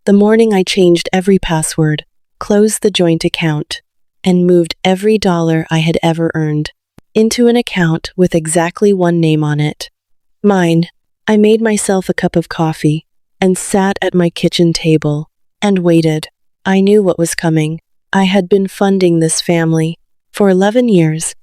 The morning I changed every password, closed the joint account, and moved every dollar I had ever earned into an account with exactly one name on it. Mine. I made myself a cup of coffee and sat at my kitchen table and waited. I knew what was coming. I had been funding this family for 11 years.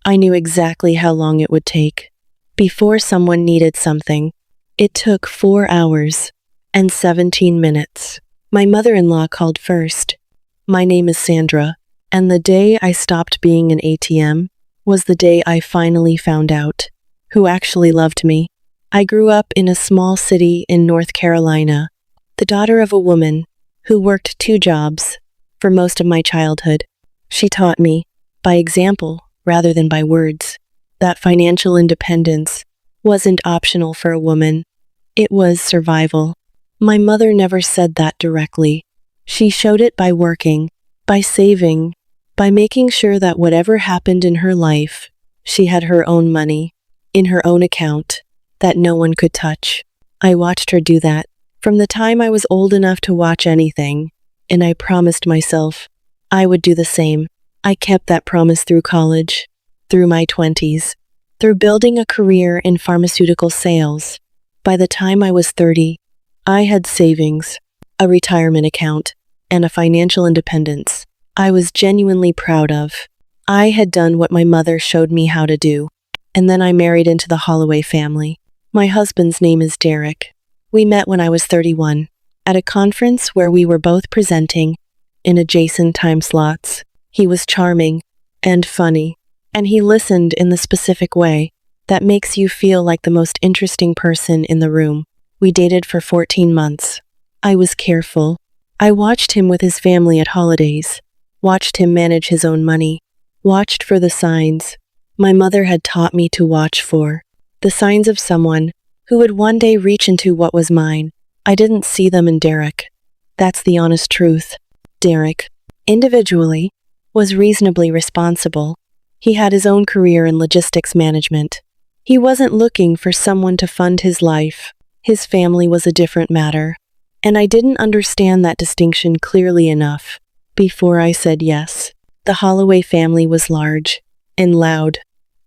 I knew exactly how long it would take before someone needed something. It took 4 hours and 17 minutes. My mother-in-law called first. My name is Sandra, and the day I stopped being an ATM was the day I finally found out who actually loved me. I grew up in a small city in North Carolina, the daughter of a woman who worked 2 jobs for most of my childhood. She taught me, by example rather than by words, that financial independence wasn't optional for a woman. It was survival. My mother never said that directly. She showed it by working, by saving, by making sure that whatever happened in her life, she had her own money, in her own account, that no one could touch. I watched her do that from the time I was old enough to watch anything, and I promised myself I would do the same. I kept that promise through college, through my 20s, through building a career in pharmaceutical sales. By the time I was 30, I had savings, a retirement account, and a financial independence I was genuinely proud of. I had done what my mother showed me how to do, and then I married into the Holloway family. My husband's name is Derek. We met when I was 31, at a conference where we were both presenting in adjacent time slots. He was charming and funny, and he listened in the specific way that makes you feel like the most interesting person in the room. We dated for 14 months. I was careful. I watched him with his family at holidays, watched him manage his own money, watched for the signs my mother had taught me to watch for, the signs of someone who would one day reach into what was mine. I didn't see them in Derek. That's the honest truth. Derek, individually, was reasonably responsible. He had his own career in logistics management. He wasn't looking for someone to fund his life. His family was a different matter, and I didn't understand that distinction clearly enough before I said yes. The Holloway family was large and loud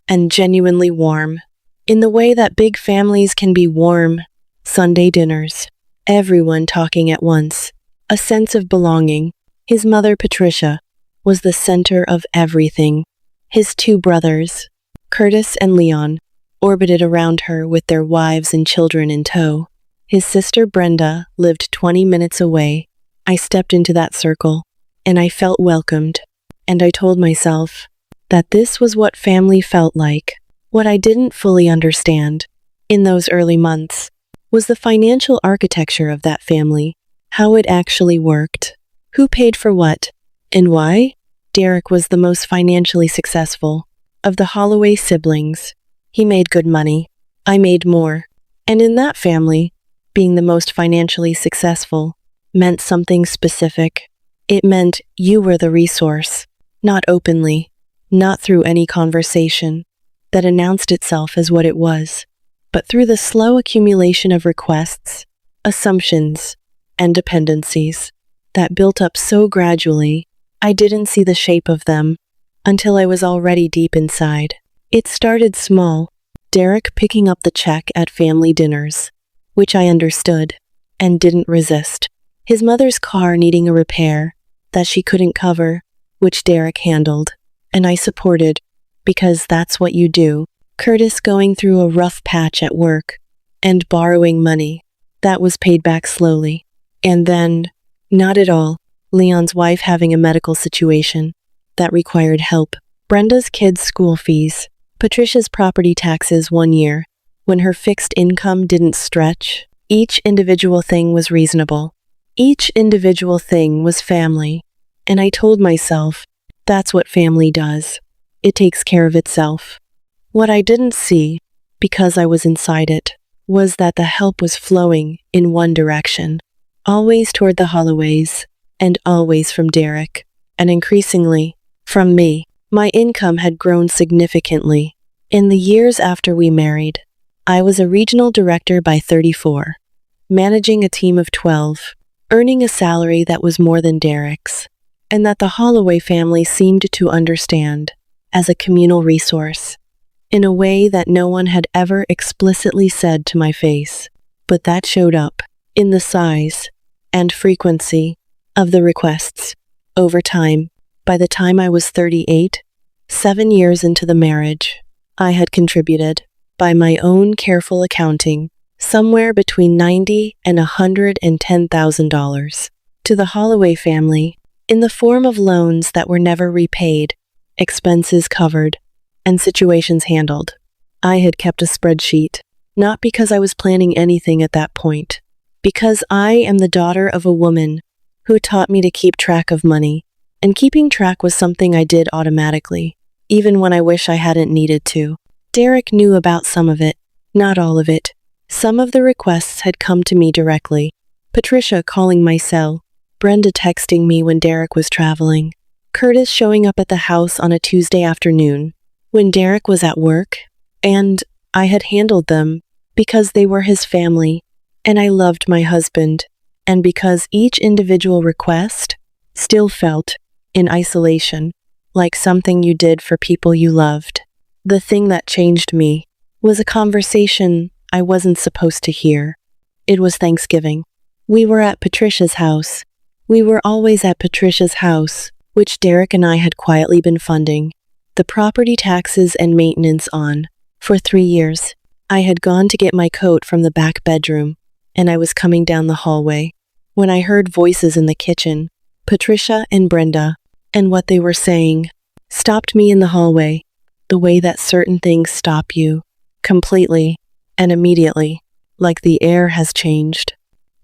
and genuinely warm, in the way that big families can be warm. Sunday dinners, everyone talking at once, a sense of belonging. His mother, Patricia, was the center of everything. His 2 brothers, Curtis and Leon, orbited around her with their wives and children in tow. His sister Brenda lived 20 minutes away. I stepped into that circle, and I felt welcomed, and I told myself that this was what family felt like. What I didn't fully understand in those early months was the financial architecture of that family, how it actually worked, who paid for what, and why. Derek was the most financially successful of the Holloway siblings. He made good money. I made more. And in that family, being the most financially successful meant something specific. It meant you were the resource, not openly, not through any conversation that announced itself as what it was, but through the slow accumulation of requests, assumptions, and dependencies that built up so gradually I didn't see the shape of them until I was already deep inside. It started small, Derek picking up the check at family dinners, which I understood and didn't resist. His mother's car needing a repair that she couldn't cover, which Derek handled, and I supported, because that's what you do. Curtis going through a rough patch at work and borrowing money that was paid back slowly. And then, not at all, Leon's wife having a medical situation that required help. Brenda's kids' school fees, Patricia's property taxes one year, when her fixed income didn't stretch. Each individual thing was reasonable. Each individual thing was family. And I told myself, that's what family does. It takes care of itself. What I didn't see, because I was inside it, was that the help was flowing in one direction, always toward the Holloways, and always from Derek, and increasingly, from me. My income had grown significantly. In the years after we married, I was a regional director by 34, managing a team of 12, earning a salary that was more than Derek's, and that the Holloway family seemed to understand as a communal resource, in a way that no one had ever explicitly said to my face. But that showed up in the size and frequency of the requests. Over time, by the time I was 38, 7 years into the marriage, I had contributed, by my own careful accounting, somewhere between $90,000 and $110,000 to the Holloway family in the form of loans that were never repaid, expenses covered, and situations handled. I had kept a spreadsheet, not because I was planning anything at that point, because I am the daughter of a woman who taught me to keep track of money, and keeping track was something I did automatically, even when I wish I hadn't needed to. Derek knew about some of it, not all of it. Some of the requests had come to me directly. Patricia calling my cell, Brenda texting me when Derek was traveling, Curtis showing up at the house on a Tuesday afternoon when Derek was at work, and I had handled them because they were his family, and I loved my husband, and because each individual request still felt, in isolation, like something you did for people you loved. The thing that changed me was a conversation I wasn't supposed to hear. It was Thanksgiving. We were at Patricia's house. We were always at Patricia's house, which Derek and I had quietly been funding the property taxes and maintenance on for 3 years. I had gone to get my coat from the back bedroom, and I was coming down the hallway when I heard voices in the kitchen. Patricia and Brenda, and what they were saying, stopped me in the hallway, the way that certain things stop you, completely and immediately, like the air has changed.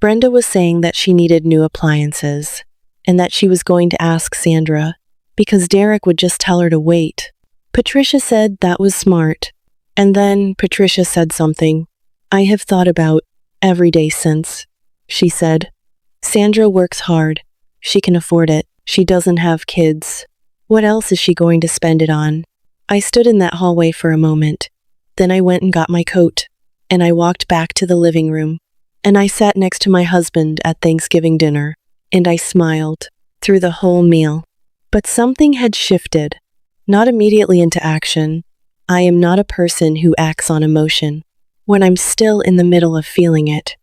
Brenda was saying that she needed new appliances, and that she was going to ask Sandra, because Derek would just tell her to wait. Patricia said that was smart, and then Patricia said something I have thought about every day since. She said, "Sandra works hard. She can afford it. She doesn't have kids. What else is she going to spend it on?" I stood in that hallway for a moment. Then I went and got my coat, and I walked back to the living room, and I sat next to my husband at Thanksgiving dinner, and I smiled through the whole meal. But something had shifted, not immediately into action. I am not a person who acts on emotion when I'm still in the middle of feeling it.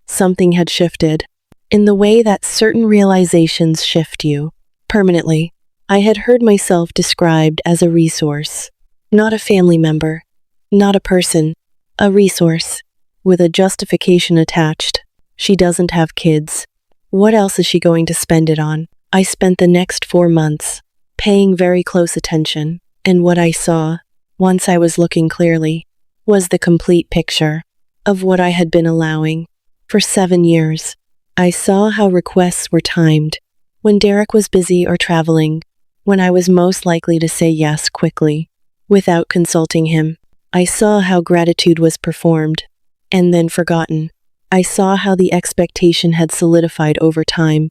Something had shifted, in the way that certain realizations shift you, permanently. I had heard myself described as a resource, not a family member, not a person, a resource, with a justification attached. She doesn't have kids. What else is she going to spend it on? I spent the next 4 months paying very close attention, and what I saw, once I was looking clearly, was the complete picture of what I had been allowing for 7 years. I saw how requests were timed, when Derek was busy or traveling, when I was most likely to say yes quickly, without consulting him. I saw how gratitude was performed, and then forgotten. I saw how the expectation had solidified over time,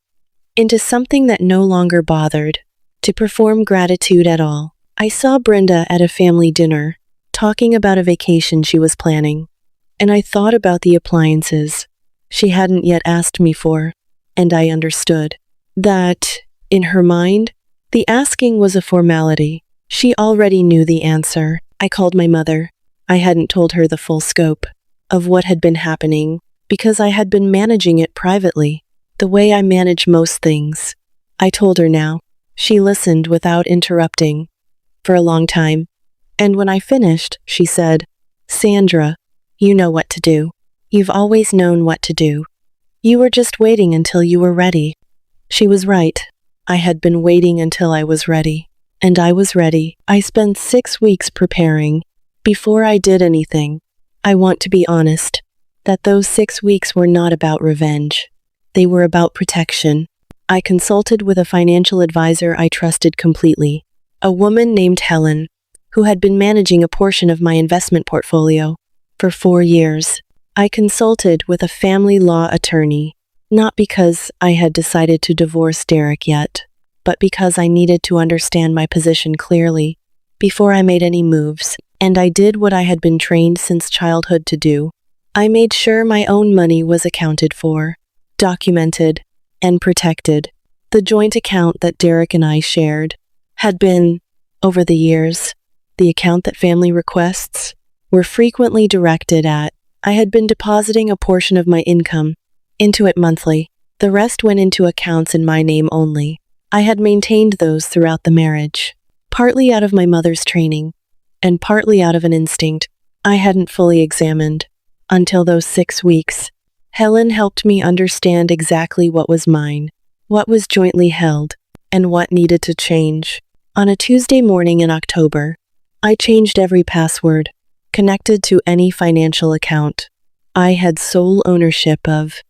into something that no longer bothered to perform gratitude at all. I saw Brenda at a family dinner, talking about a vacation she was planning, and I thought about the appliances she hadn't yet asked me for, and I understood that, in her mind, the asking was a formality. She already knew the answer. I called my mother. I hadn't told her the full scope of what had been happening, because I had been managing it privately, the way I manage most things. I told her now. She listened without interrupting, for a long time, and when I finished, she said, "Sandra, you know what to do. You've always known what to do. You were just waiting until you were ready." She was right. I had been waiting until I was ready, and I was ready. I spent 6 weeks preparing before I did anything. I want to be honest that those 6 weeks were not about revenge. They were about protection. I consulted with a financial advisor I trusted completely, a woman named Helen, who had been managing a portion of my investment portfolio for 4 years. I consulted with a family law attorney, not because I had decided to divorce Derek yet, but because I needed to understand my position clearly before I made any moves, and I did what I had been trained since childhood to do. I made sure my own money was accounted for, documented, and protected. The joint account that Derek and I shared had been, over the years, the account that family requests were frequently directed at. I had been depositing a portion of my income into it monthly. The rest went into accounts in my name only. I had maintained those throughout the marriage, partly out of my mother's training, and partly out of an instinct I hadn't fully examined. Until those 6 weeks, Helen helped me understand exactly what was mine, what was jointly held, and what needed to change. On a Tuesday morning in October, I changed every password connected to any financial account I had sole ownership of.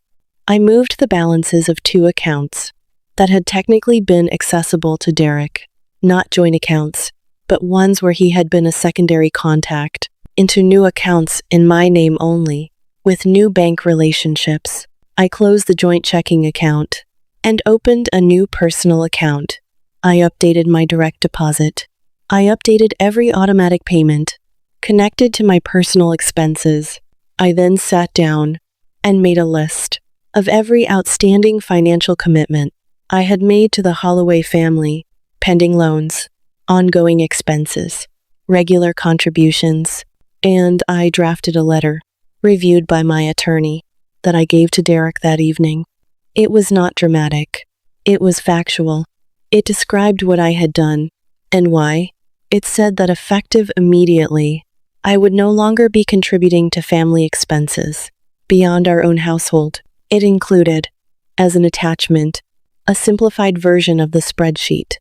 I moved the balances of 2 accounts that had technically been accessible to Derek, not joint accounts, but ones where he had been a secondary contact, into new accounts in my name only, with new bank relationships. I closed the joint checking account and opened a new personal account. I updated my direct deposit. I updated every automatic payment connected to my personal expenses. I then sat down and made a list of every outstanding financial commitment I had made to the Holloway family, pending loans, ongoing expenses, regular contributions, and I drafted a letter, reviewed by my attorney, that I gave to Derek that evening. It was not dramatic. It was factual. It described what I had done and why. It said that effective immediately, I would no longer be contributing to family expenses beyond our own household. It included, as an attachment, a simplified version of the spreadsheet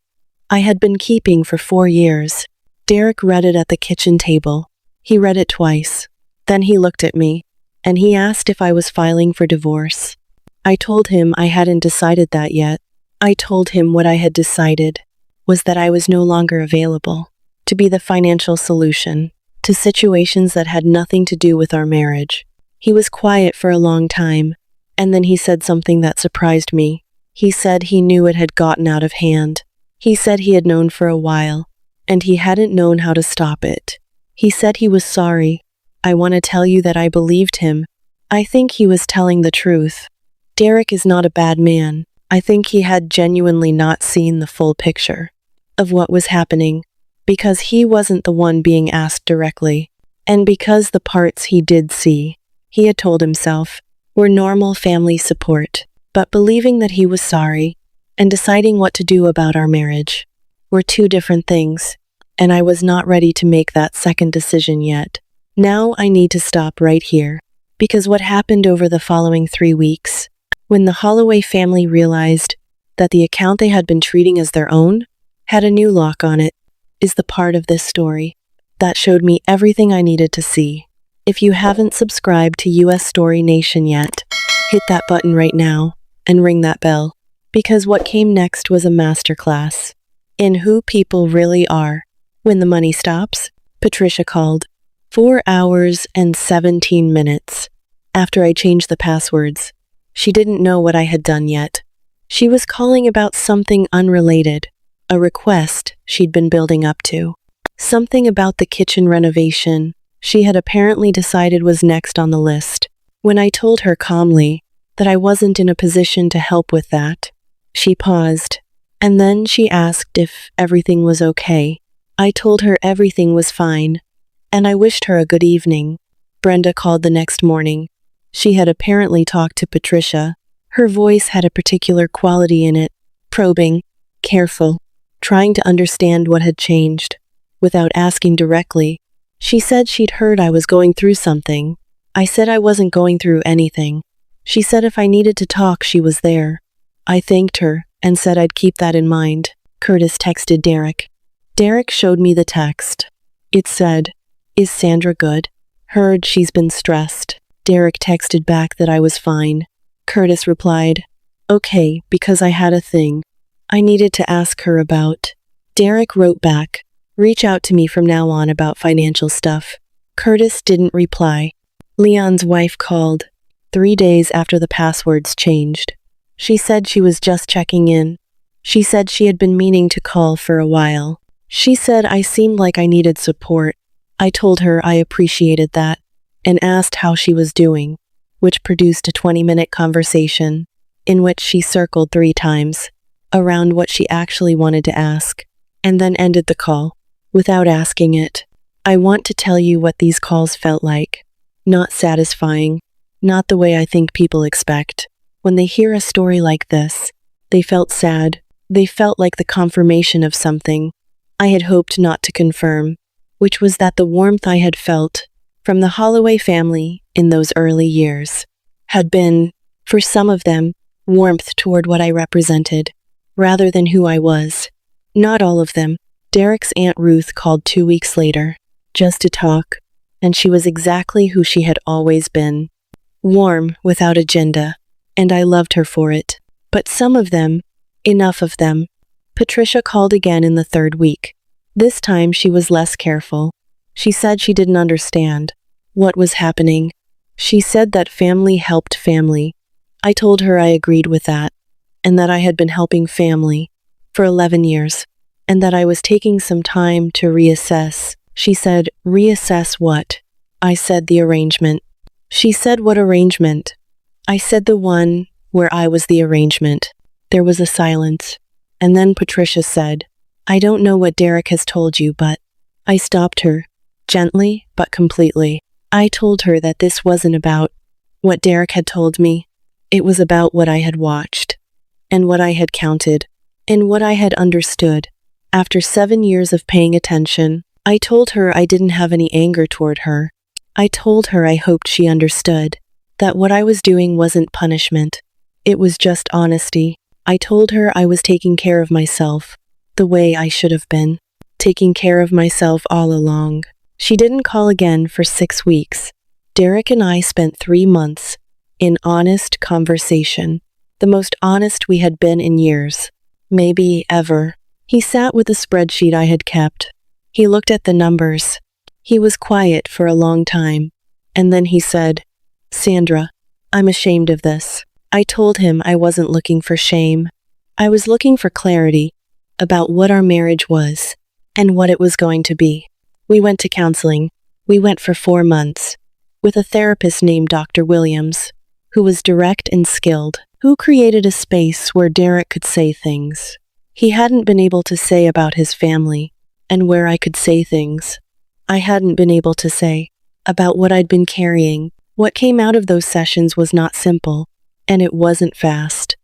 I had been keeping for 4 years. Derek read it at the kitchen table. He read it twice. Then he looked at me, and he asked if I was filing for divorce. I told him I hadn't decided that yet. I told him what I had decided was that I was no longer available to be the financial solution to situations that had nothing to do with our marriage. He was quiet for a long time, and then he said something that surprised me. He said he knew it had gotten out of hand. He said he had known for a while, and he hadn't known how to stop it. He said he was sorry. I want to tell you that I believed him. I think he was telling the truth. Derek is not a bad man. I think he had genuinely not seen the full picture of what was happening, because he wasn't the one being asked directly, and because the parts he did see, he had told himself, were normal family support. But believing that he was sorry and deciding what to do about our marriage were 2 different things, and I was not ready to make that second decision yet. Now I need to stop right here, because what happened over the following 3 weeks, when the Holloway family realized that the account they had been treating as their own had a new lock on it, is the part of this story that showed me everything I needed to see. If you haven't subscribed to US Story Nation yet, hit that button right now and ring that bell, because what came next was a masterclass in who people really are. When the money stops, Patricia called. 4 hours and 17 minutes after I changed the passwords. She didn't know what I had done yet. She was calling about something unrelated, a request she'd been building up to. Something about the kitchen renovation she had apparently decided was next on the list. When I told her calmly that I wasn't in a position to help with that, she paused, and then she asked if everything was okay. I told her everything was fine, and I wished her a good evening. Brenda called the next morning. She had apparently talked to Patricia. Her voice had a particular quality in it, probing, careful, trying to understand what had changed. Without asking directly, she said she'd heard I was going through something. I said I wasn't going through anything. She said if I needed to talk, she was there. I thanked her and said I'd keep that in mind. Curtis texted Derek. Derek showed me the text. It said, "Is Sandra good? Heard she's been stressed." Derek texted back that I was fine. Curtis replied, "Okay, because I had a thing I needed to ask her about." Derek wrote back, "Reach out to me from now on about financial stuff." Curtis didn't reply. Leon's wife called 3 days after the passwords changed. She said she was just checking in. She said she had been meaning to call for a while. She said I seemed like I needed support. I told her I appreciated that and asked how she was doing, which produced a 20-minute conversation. in which she circled 3 times around what she actually wanted to ask, and then ended the call without asking it. I want to tell you what these calls felt like. Not satisfying, not the way I think people expect. When they hear a story like this, they felt sad. They felt like the confirmation of something I had hoped not to confirm, which was that the warmth I had felt from the Holloway family in those early years had been, for some of them, warmth toward what I represented, rather than who I was. Not all of them. Derek's Aunt Ruth called 2 weeks later, just to talk, and she was exactly who she had always been. Warm, without agenda, and I loved her for it. But some of them, enough of them. Patricia called again in the 3rd week. This time she was less careful. She said she didn't understand what was happening. She said that family helped family. I told her I agreed with that, and that I had been helping family for 11 years, and that I was taking some time to reassess. She said, reassess what? I said the arrangement. She said, what arrangement? I said the one where I was the arrangement. There was a silence, and then Patricia said, I don't know what Derek has told you, but I stopped her, gently but completely. I told her that this wasn't about what Derek had told me. It was about what I had watched, and what I had counted, and what I had understood. After 7 years of paying attention, I told her I didn't have any anger toward her. I told her I hoped she understood that what I was doing wasn't punishment. It was just honesty. I told her I was taking care of myself, the way I should have been, taking care of myself all along. She didn't call again for 6 weeks. Derek and I spent 3 months in honest conversation, the most honest we had been in years, maybe ever. He sat with a spreadsheet I had kept. He looked at the numbers. He was quiet for a long time, and then he said, Sandra, I'm ashamed of this. I told him I wasn't looking for shame. I was looking for clarity about what our marriage was and what it was going to be. We went to counseling. We went for 4 months with a therapist named Dr. Williams, who was direct and skilled, who created a space where Derek could say things he hadn't been able to say about his family, and where I could say things I hadn't been able to say about what I'd been carrying. What came out of those sessions was not simple, and it wasn't fast.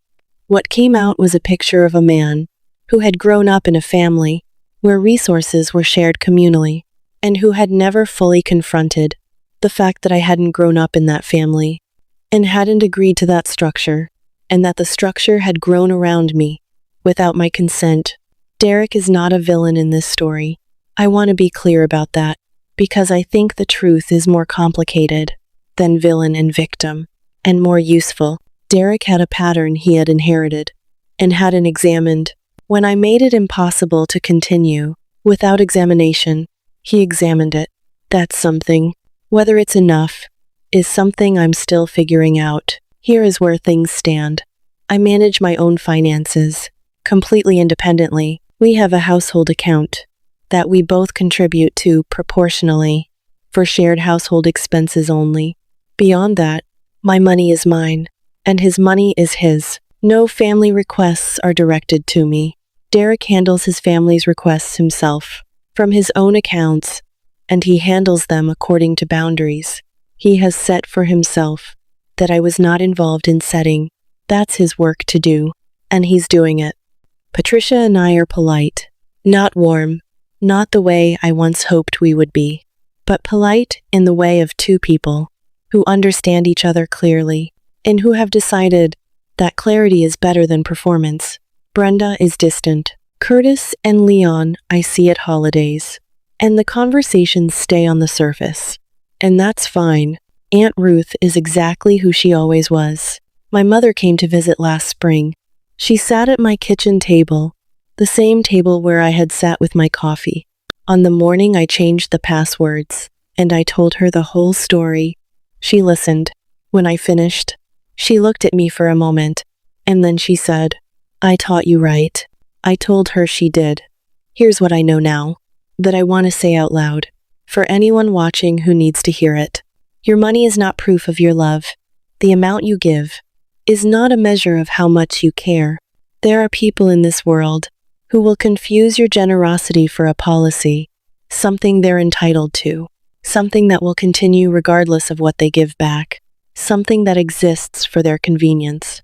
What came out was a picture of a man who had grown up in a family where resources were shared communally, and who had never fully confronted the fact that I hadn't grown up in that family, and hadn't agreed to that structure, and that the structure had grown around me without my consent. Derek is not a villain in this story. I want to be clear about that, because I think the truth is more complicated than villain and victim, and more useful. Derek had a pattern he had inherited, and hadn't examined. When I made it impossible to continue without examination, he examined it. That's something. Whether it's enough is something I'm still figuring out. Here is where things stand. I manage my own finances completely independently. We have a household account that we both contribute to proportionally for shared household expenses only. Beyond that, my money is mine, and his money is his. No family requests are directed to me. Derek handles his family's requests himself, from his own accounts, and he handles them according to boundaries he has set for himself that I was not involved in setting. That's his work to do, and he's doing it. Patricia and I are polite, not warm, not the way I once hoped we would be, but polite in the way of 2 people who understand each other clearly, and who have decided that clarity is better than performance. Brenda is distant. Curtis and Leon I see at holidays, and the conversations stay on the surface. And that's fine. Aunt Ruth is exactly who she always was. My mother came to visit last spring. She sat at my kitchen table, the same table where I had sat with my coffee. On the morning I changed the passwords, and I told her the whole story. She listened. When I finished, she looked at me for a moment, and then she said, I taught you right. I told her she did. Here's what I know now, that I want to say out loud, for anyone watching who needs to hear it. Your money is not proof of your love. The amount you give is not a measure of how much you care. There are people in this world who will confuse your generosity for a policy, something they're entitled to, something that will continue regardless of what they give back, something that exists for their convenience,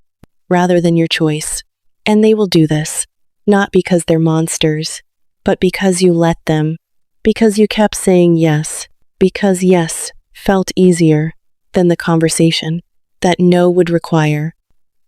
rather than your choice. And they will do this, not because they're monsters, but because you let them, because you kept saying yes, because yes felt easier than the conversation that no would require.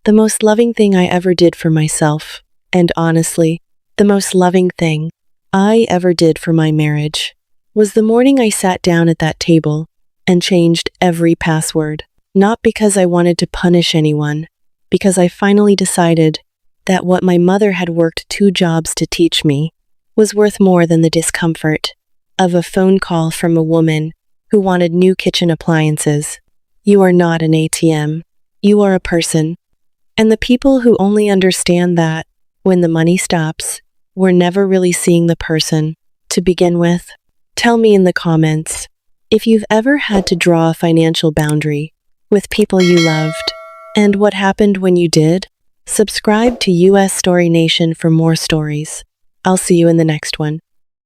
The most loving thing I ever did for myself, and honestly, the most loving thing I ever did for my marriage, was the morning I sat down at that table and changed every password. Not because I wanted to punish anyone, because I finally decided that what my mother had worked 2 jobs to teach me was worth more than the discomfort of a phone call from a woman who wanted new kitchen appliances. You are not an ATM. You are a person. And the people who only understand that, when the money stops, we're never really seeing the person to begin with. Tell me in the comments if you've ever had to draw a financial boundary with people you loved, and what happened when you did. Subscribe to US Story Nation for more stories. I'll see you in the next one.